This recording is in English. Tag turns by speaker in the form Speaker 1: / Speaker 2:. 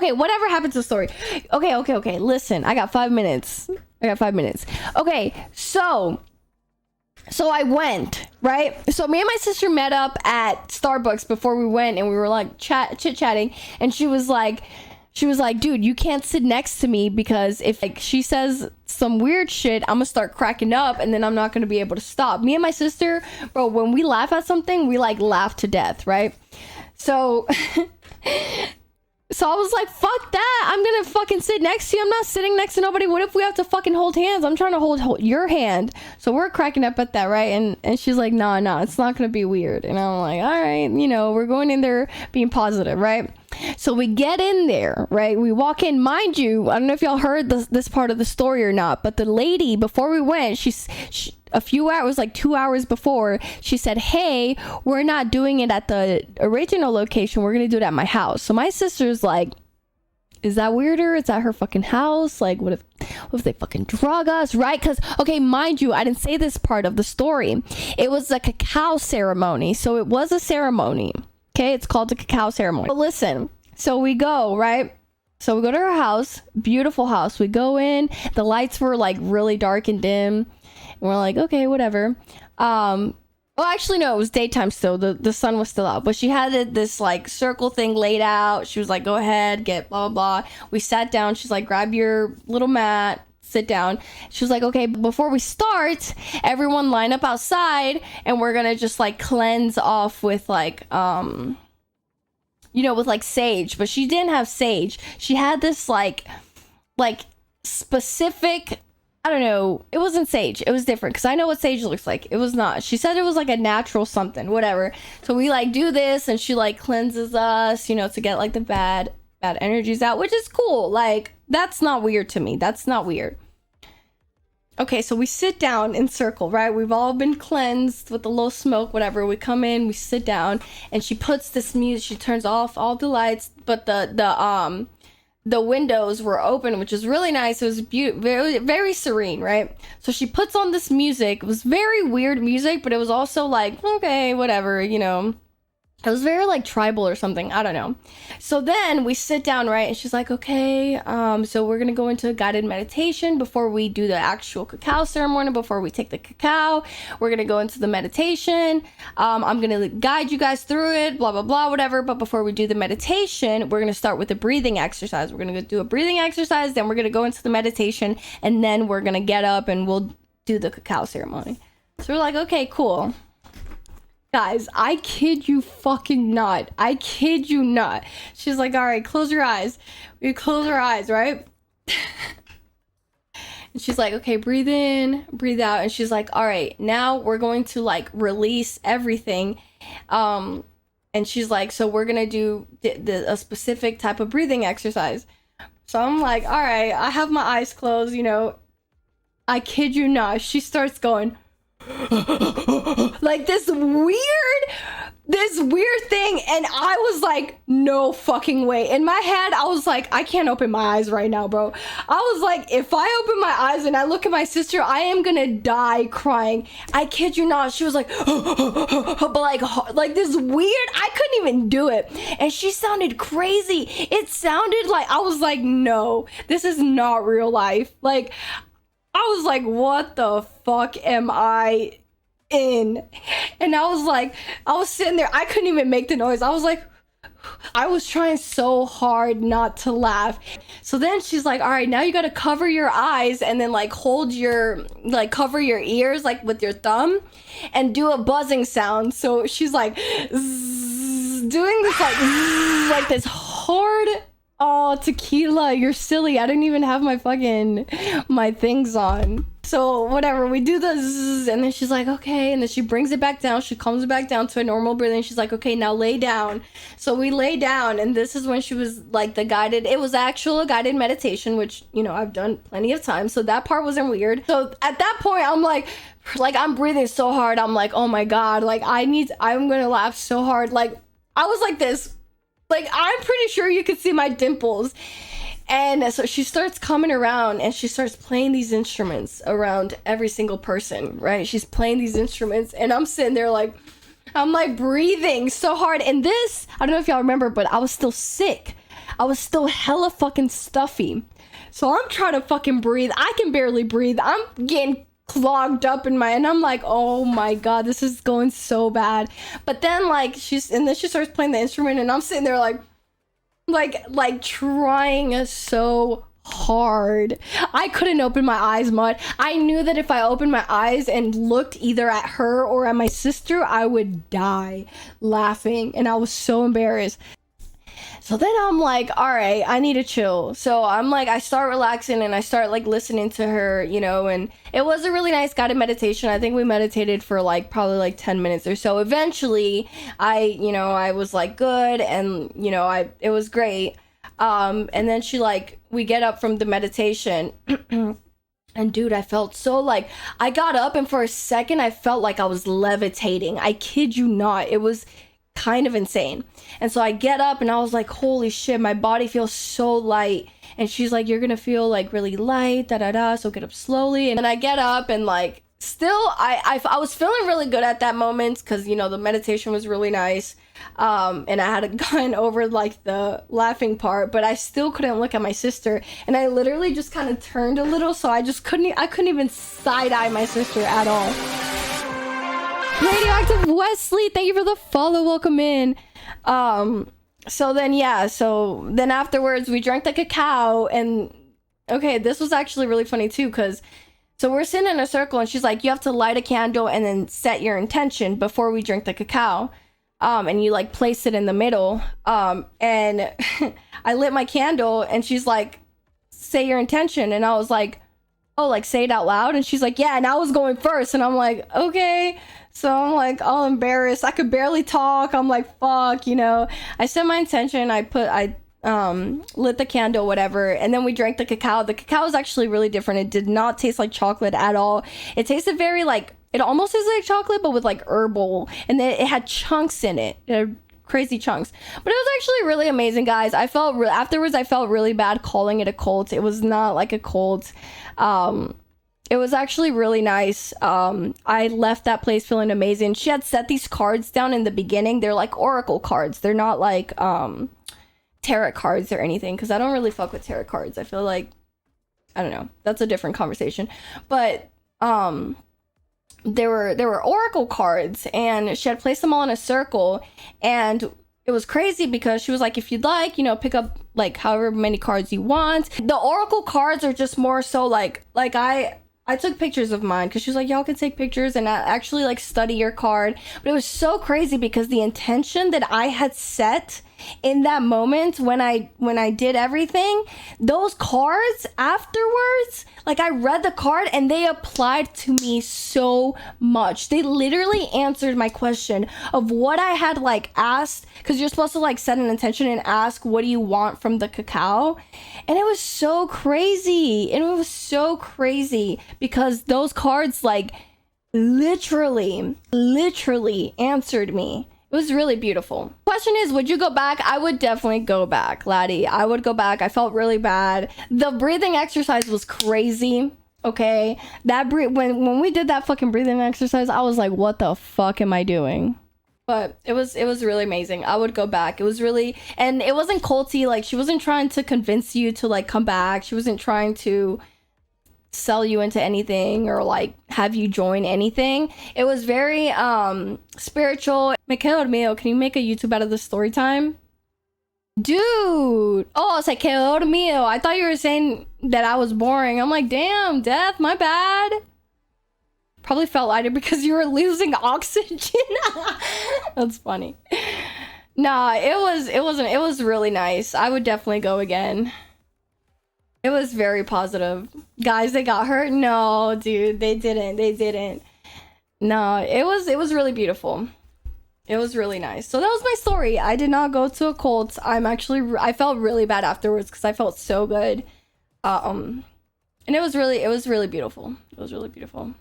Speaker 1: Okay, whatever happened to the story? Okay. Listen, I got 5 minutes. Okay, so I went, right? So me and my sister met up at Starbucks before we went, and we were like chit-chatting, and she was like, dude, you can't sit next to me because if like she says some weird shit, I'm gonna start cracking up and then I'm not gonna be able to stop. Me and my sister, bro, when we laugh at something, we like laugh to death, right? So so I was like, fuck that, I'm gonna fucking sit next to you. I'm not sitting next to nobody. What if we have to fucking hold hands? I'm trying to hold your hand. So we're cracking up at that, right? And she's like, nah, it's not gonna be weird. And I'm like, all right, we're going in there being positive, right? So we get in there, right? We walk in. Mind you, I don't know if y'all heard this part of the story or not, but the lady, before we went, she a few hours, like 2 hours before, she said, hey, we're not doing it at the original location. We're going to do it at my house. So my sister's like, is that weirder? It's at her fucking house. Like, what if they fucking drug us, right? Because, okay, mind you, I didn't say this part of the story. It was a cacao ceremony. So it was a ceremony. Okay, it's called the cacao ceremony. But listen, so we go, right? So we go to her house, beautiful house. We go in, the lights were like really dark and dim. And we're like, okay, whatever. Well, actually, no, it was daytime still. The sun was still out. But she had this like circle thing laid out. She was like, go ahead, get blah, blah, blah. We sat down. She's like, grab your little mat, sit down. She was like, okay, before we start, everyone line up outside and we're gonna just like cleanse off with like with like sage. But she didn't have sage. She had this like specific, I don't know, it wasn't sage, it was different, because I know what sage looks like. It was not. She said it was like a natural something, whatever. So we like do this and she like cleanses us, to get like the bad energies out, which is cool. Like, that's not weird to me. That's not weird. Okay, so we sit down in circle, right? We've all been cleansed with a little smoke, whatever. We come in, we sit down, and she puts this music. She turns off all the lights, but the windows were open, which is really nice. It was beautiful, very, very serene, right? So she puts on this music. It was very weird music, but it was also like, okay, whatever, It was very like tribal or something. I don't know. So then we sit down, right? And she's like, okay, so we're going to go into a guided meditation before we do the actual cacao ceremony, before we take the cacao. We're going to go into the meditation. I'm going to guide you guys through it, blah, blah, blah, whatever. But before we do the meditation, we're going to start with a breathing exercise. We're going to do a breathing exercise. Then we're going to go into the meditation. And then we're going to get up and we'll do the cacao ceremony. So we're like, okay, cool. Guys, I kid you fucking not. I kid you not. She's like, all right, close your eyes. We close our eyes, right? And she's like, okay, breathe in, breathe out. And she's like, all right, now we're going to like release everything. And she's like, so we're going to do a specific type of breathing exercise. So I'm like, all right, I have my eyes closed, I kid you not. She starts going like this weird thing, and I was like, no fucking way. In my head, I was like, I can't open my eyes right now, bro. I was like, if I open my eyes and I look at my sister, I am gonna die crying. I kid you not. She was like but like this weird, I couldn't even do it, and she sounded crazy. It sounded like, I was like, no, this is not real life. Like, I was like, what the fuck am I in? And I was sitting there, I couldn't even make the noise. I was like, I was trying so hard not to laugh. So then she's like, all right, now you gotta cover your eyes and then like cover your ears like with your thumb and do a buzzing sound. So she's like doing this like this hard, oh, tequila, you're silly. I didn't even have my things on. So whatever, we do the zzz, and then she's like, okay, and then she brings it back down. She calms it back down to a normal breathing. She's like, okay, now lay down. So we lay down, and this is when she was like it was actual guided meditation, which, I've done plenty of times. So that part wasn't weird. So at that point, I'm like I'm breathing so hard. I'm like, oh my God, like I'm going to laugh so hard. Like I was like this. Like, I'm pretty sure you could see my dimples. And so she starts coming around and she starts playing these instruments around every single person, right? She's playing these instruments and I'm sitting there like, I'm like breathing so hard. And this, I don't know if y'all remember, but I was still sick. I was still hella fucking stuffy. So I'm trying to fucking breathe. I can barely breathe. I'm getting clogged up in my, and I'm like, oh my god, this is going so bad. But then like she starts playing the instrument, and I'm sitting there like trying so hard. I couldn't open my eyes much. I knew that if I opened my eyes and looked either at her or at my sister, I would die laughing, and I was so embarrassed. So then I'm like, all right, I need to chill. So I'm like, I start relaxing and I start like listening to her, you know, and it was a really nice guided meditation. I think we meditated for like probably like 10 minutes or so. Eventually I was like good, and it was great. And then we get up from the meditation and dude, I felt so like, I got up and for a second I felt like I was levitating. I kid you not. It was kind of insane. And so I get up and I was like, holy shit, my body feels so light. And she's like, you're gonna feel like really light, so get up slowly. And then I get up and like still I was feeling really good at that moment, because the meditation was really nice. And I had gotten over like the laughing part, but I still couldn't look at my sister, and I literally just kind of turned a little, so I couldn't even side-eye my sister at all. Radioactive Wesley, thank you for the follow. Welcome in. So then afterwards we drank the cacao, and okay, this was actually really funny too, because so we're sitting in a circle and she's like, you have to light a candle and then set your intention before we drink the cacao. And you like place it in the middle. And I lit my candle and she's like, say your intention. And I was like, oh, like say it out loud. And she's like, yeah, and I was going first. And I'm like, okay. So I'm like all embarrassed. I could barely talk. I'm like, fuck, I said my intention. I lit the candle, whatever. And then we drank the cacao. The cacao was actually really different. It did not taste like chocolate at all. It tasted very like, it almost tastes like chocolate, but with like herbal. And then it had chunks in it. It had crazy chunks. But it was actually really amazing, guys. Afterwards, I felt really bad calling it a cult. It was not like a cult. It was actually really nice. I left that place feeling amazing. She had set these cards down in the beginning. They're like oracle cards. They're not like tarot cards or anything, because I don't really fuck with tarot cards. I feel like, I don't know. That's a different conversation. But there were oracle cards, and she had placed them all in a circle, and it was crazy because she was like, if you'd like, pick up like however many cards you want. The oracle cards are just more so like I took pictures of mine, because she was like, y'all can take pictures and actually like study your card. But it was so crazy because the intention that I had set in that moment when I did everything, those cards afterwards, like I read the card and they applied to me so much. They literally answered my question of what I had like asked, because you're supposed to like set an intention and ask, what do you want from the cacao? And it was so crazy. And it was so crazy because those cards like literally answered me. It was really beautiful. Question is, would you go back? I would definitely go back, laddie. I would go back. I felt really bad. The breathing exercise was crazy. Okay, when we did that fucking breathing exercise, I was like, what the fuck am I doing? But it was really amazing. I would go back. It was really, and it wasn't culty. Like, she wasn't trying to convince you to like come back. She wasn't trying to sell you into anything or like have you join anything. It was very spiritual. Mikhail Mio, can you make a YouTube out of this story time? Dude. Oh, it's like Mikhail Mio. I thought you were saying that I was boring. I'm like, damn, Death, my bad. Probably felt lighter because you were losing oxygen. That's funny. Nah, it was really nice. I would definitely go again. It was very positive. Guys, they got hurt? No, dude, they didn't. No, it was really beautiful. It was really nice. So that was my story. I did not go to a cult. I felt really bad afterwards because I felt so good. And it was really beautiful. It was really beautiful.